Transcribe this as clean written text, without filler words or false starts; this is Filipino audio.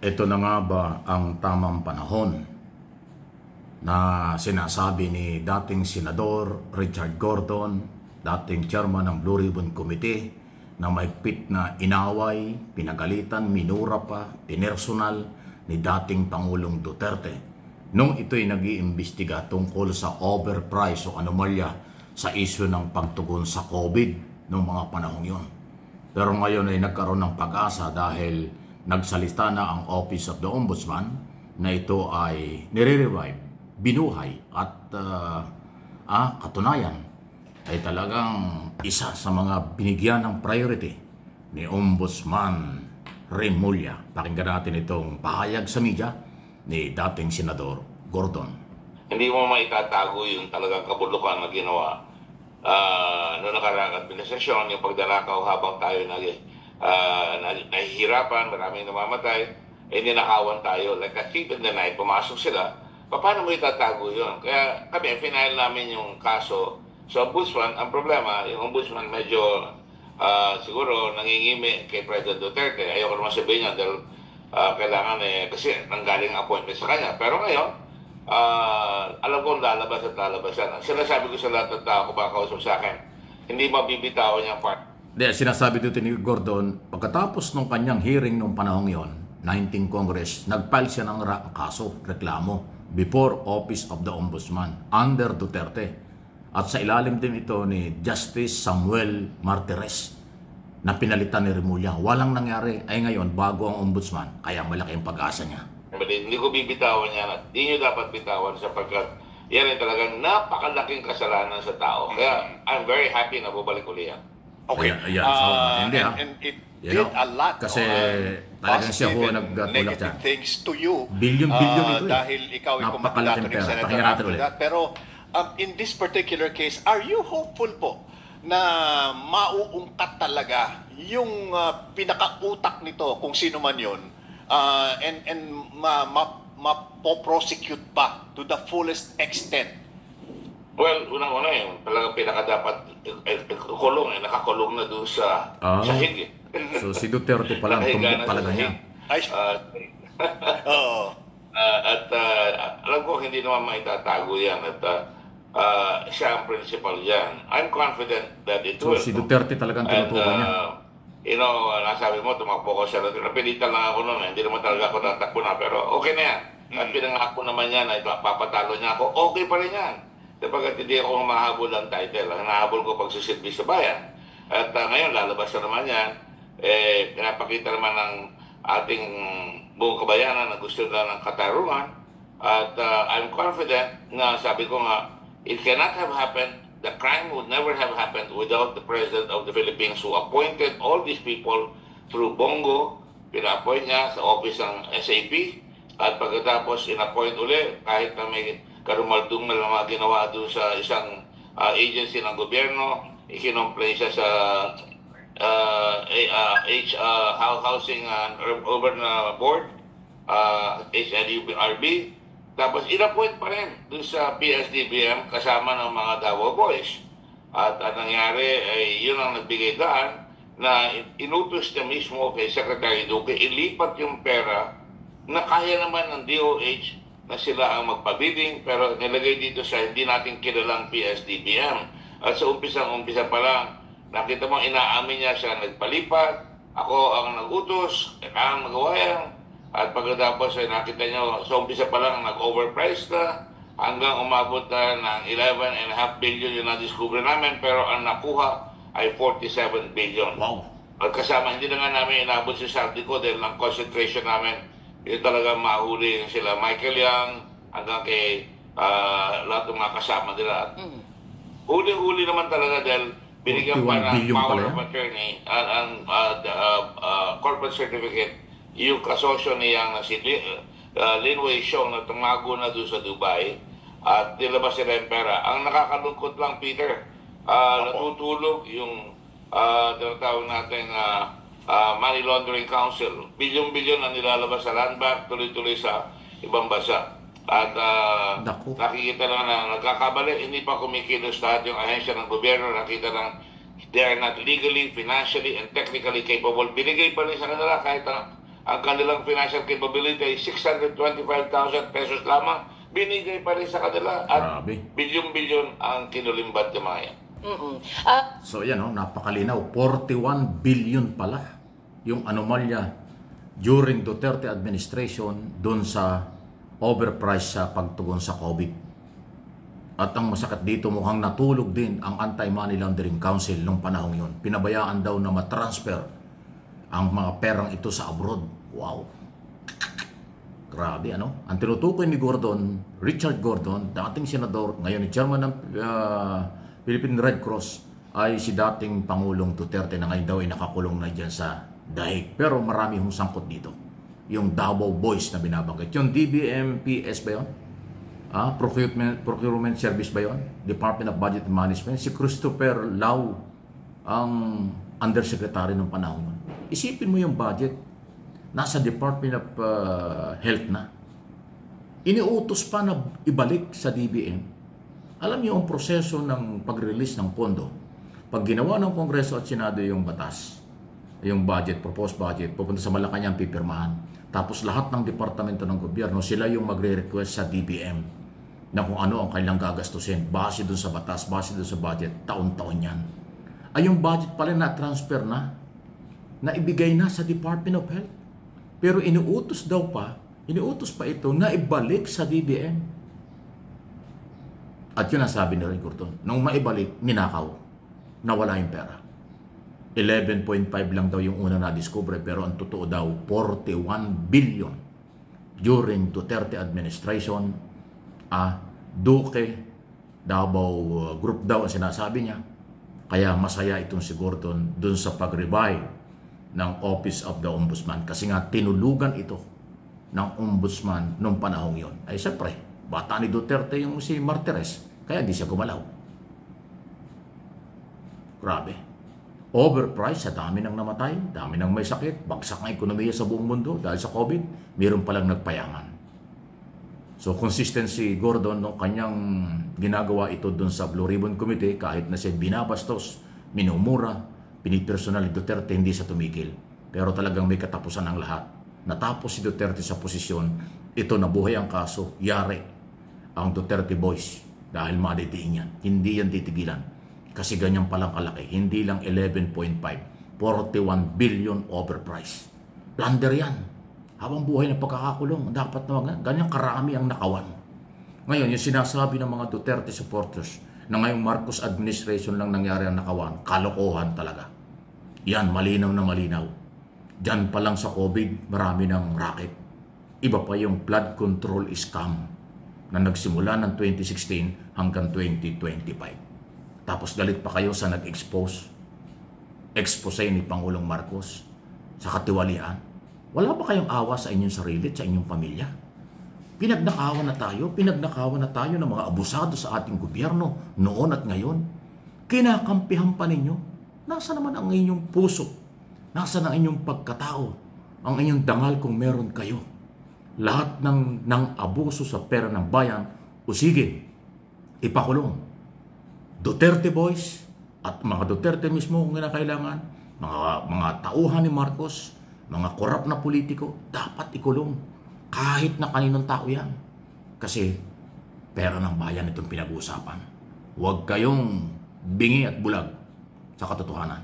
Ito na nga ba ang tamang panahon na sinasabi ni dating Senador Richard Gordon, dating chairman ng Blue Ribbon Committee, na mahigpit na inaway, pinagalitan, minura pa, pinersonal ni dating Pangulong Duterte nung ito'y nag-iimbestiga tungkol sa overprice o anomalya sa isyu ng pagtugon sa COVID noong mga panahong yon. Pero ngayon ay nagkaroon ng pag-asa dahil nagsalita na ang Office of the Ombudsman na ito ay nire-revive, binuhay at katunayan ay talagang isa sa mga binigyan ng priority ni Ombudsman Remulla. Pakinggan natin itong pahayag sa media ni dating Senador Gordon. Hindi mo maitatago yung talagang kabulukan na ginawa noong nakaraang administrasyon, yung pagdarakaw habang tayo nahihirapan, maraming namamatay, ninakawan tayo. Like a thief in the night, pumasok sila. Paano mo itatago yun? Kaya kami, final namin yung kaso sa Ombudsman. Ang problema, yung Ombudsman medyo siguro nangingimi kay President Duterte. Ayoko naman sabihin niya dahil kailangan kasi nanggaling appointment sa kanya. Pero ngayon, alam ko lalabas at lalabas yan. Sinasabi ko sa lahat ng tao kung makakausap sa akin, hindi mabibitawan niya part. Sinasabi dito ni Gordon, pagkatapos ng kanyang hearing noong panahong yon, 19 Congress, nag-file siya ng kaso, reklamo, before Office of the Ombudsman, under Duterte. At sa ilalim din ito ni Justice Samuel Martires, na pinalitan ni Remulla. Walang nangyari ay ngayon bago ang Ombudsman, kaya malaki ang pag-asa niya. Hindi ko bibitawan yan at di nyo dapat bitawan sapagkat yan ay talagang napakalaking kasalanan sa tao. Kaya I'm very happy na bubalik ulit yan. Okay. Hindi and it did a lot kasi talagang siya ho nagtulak dyan. Things to you. Billion-billion ito dahil ikaw ay kumandadato ni Senator after that. Pero in this particular case, are you hopeful po na mauungkat talaga yung pinaka-utak nito kung sino man yun and ma-prosecute pa to the fullest extent? Well, unang-una yung talagang pinaka-dapat kulong, nakakulong na doon sa hig. So si Duterte pa lang, tumbok talaga niya. At alam ko hindi naman maitatago yan at siya ang principal yan. I'm confident that it will. So si Duterte talagang tinutukoy niya. Nasabi mo, tumakbo ko siya. Napilitan lang ako noon. Hindi naman talaga ako tatakbo na. Pero okay na yan. At pinangako naman yan na papatalo niya ako. Okay pa rin yan. Dapat hindi ako mahabol ang title. Ang nahabol ko pagsisilbi sa bayan. At ngayon, lalabas na naman yan. Pinapakita naman ng ating buong kabayanan na gusto nila ng katarungan. At I'm confident na sabi ko nga, it cannot have happened. The crime would never have happened without the President of the Philippines who appointed all these people through Bongo. Pina-appoint niya sa office ng SAP. At pagkatapos, in-appoint uli kahit na may karumaldumal na mga ginawa doon sa isang agency ng gobyerno. Ikinomplay siya sa Housing and Urban Board, HLURB. Tapos in-appoint pa rin doon sa PSDBM kasama ng mga Davao Boys. At ang nangyari ay yun ang nagbigay daan na inutos niya mismo kay Secretary Duque ilipat yung pera na kaya naman ng DOH na sila ang magpabidding pero nilagay dito sa hindi natin kilalang PSDBM. At sa umpisa pa lang, nakita mo inaamin niya siya nagpalipat, ako ang nagutos, kailangan magawa yan. At pagkatapos ay nakita niyo, sa umpisa pa lang nag-overprice na hanggang umabot na ng 11.5 billion yung na-discover namin pero ang nakuha ay 47 billion. Wow! At kasama, hindi na nga namin inabot si Saldico dahil ng concentration namin yung talagang mahuli sila Michael Yang hanggang kay lahat ng mga kasama nila. Huli-huli naman talaga dahil binigyan pa ng power of attorney ang corporate certificate yung kasosyo niyang na si Lin Wei Xiong na tumago na doon sa Dubai at nilabas sila yung pera. Ang nakakalungkot lang, Peter, natutulog yung tinatawag natin Money Laundering Council. Bilyon-bilyon na nilalabas sa land bank, tuloy-tuloy sa ibang bansa. At nakikita na nagkakabali, hindi pa kumikilos lahat yung ahensya ng gobyerno. Nakita lang they are not legally, financially, and technically capable. Binigay pa rin sa kanila kahit ang kanilang financial capability ay 625,000 pesos lamang, binigay pa rin sa kanila at Grabe. bilyon-bilyon ang kinulimbat ng mga yan. So yan, napakalinaw. 41 billion pala yung anomalya during Duterte administration doon sa overprice sa pagtugon sa COVID. At ang masakit dito, mukhang natulog din ang Anti-Money Laundering Council nung panahon yun. Pinabayaan daw na matransfer ang mga perang ito sa abroad. Wow! Grabe, ano? Ang tinutukoy ni Gordon, Richard Gordon, dating senador, ngayon ni chairman ng Philippine Red Cross, ay si dating Pangulong Duterte na ngayon daw ay nakakulong na dyan sa Daig. Pero marami hong sangkot dito. Yung Davao Boys na binabanggit. Yung DBMPS ba yun? Procurement Service ba yun? Department of Budget and Management. Si Christopher Lau ang undersecretary ng panahon nun. Isipin mo yung budget. Nasa Department of Health na. Iniutos pa na ibalik sa DBM. Alam niyo ang proseso ng pag-release ng pondo. Pag ginawa ng Kongreso at Senado yung batas, yung budget, proposed budget, pupunta sa Malacanang pipirmahan. Tapos lahat ng departamento ng gobyerno, sila yung magre-request sa DBM na kung ano ang kailang gagastusin. Base dun sa batas, base dun sa budget, taon-taon yan. Ay yung budget pala na-transfer na ibigay na sa Department of Health. Pero iniutos pa ito na ibalik sa DBM. At yun ang sabi ni Ray Gordon. Nung maibalik, ninakaw. Nawala yung pera. 11.5 lang daw yung una na-discover, pero ang totoo daw, 41 billion during Duterte administration. Duque, Davao Group daw ang sinasabi niya. Kaya masaya itong si Gordon dun sa pag-revive ng Office of the Ombudsman. Kasi nga, tinulugan ito ng Ombudsman nung panahong yon. Ay, siyempre, bata ni Duterte yung si Martires, kaya di siya gumalaw. Grabe. Overpriced, sa dami ng namatay, dami ng may sakit, bagsak ng ekonomiya sa buong mundo dahil sa COVID, mayroon palang nagpayangan. So, consistency Gordon, no, kanyang ginagawa ito dun sa Blue Ribbon Committee, kahit na siya binabastos, minumura, pinipersonal ni Duterte, hindi sa tumigil. Pero talagang may katapusan ang lahat. Natapos si Duterte sa posisyon, ito nabuhay ang kaso, yari ang Duterte Boys dahil madidiin yan. Hindi yan titigilan. Kasi ganyan palang kalaki. Hindi lang 11.5. 41 billion overprice. Plunder yan. Habang buhay ng pagkakakulong, dapat na ganyan karami ang nakawan. Ngayon, yung sinasabi ng mga Duterte supporters na ngayong Marcos administration lang nangyari ang nakawan, kalokohan talaga. Yan, malinaw na malinaw. Diyan pa lang sa COVID, marami ng racket. Iba pa yung flood control scam na nagsimula ng 2016 hanggang 2025. Tapos galit pa kayo sa expose ni Pangulong Marcos sa katiwalian. Wala ba kayong awa sa inyong sarili at sa inyong pamilya? Pinagnakawan na tayo ng mga abusado sa ating gobyerno noon at ngayon. Kinakampihan pa ninyo. Nasa naman ang inyong puso? Nasa ang inyong pagkatao? Ang inyong dangal kung meron kayo? Lahat ng abuso sa pera ng bayan, o sige, ipakulong. Duterte Boys at mga Duterte mismo kung kinakailangan, mga tauhan ni Marcos, mga korap na politiko, dapat ikulong. Kahit na kaninong tao yan. Kasi pera ng bayan itong pinag-uusapan. Huwag kayong bingi at bulag sa katotohanan.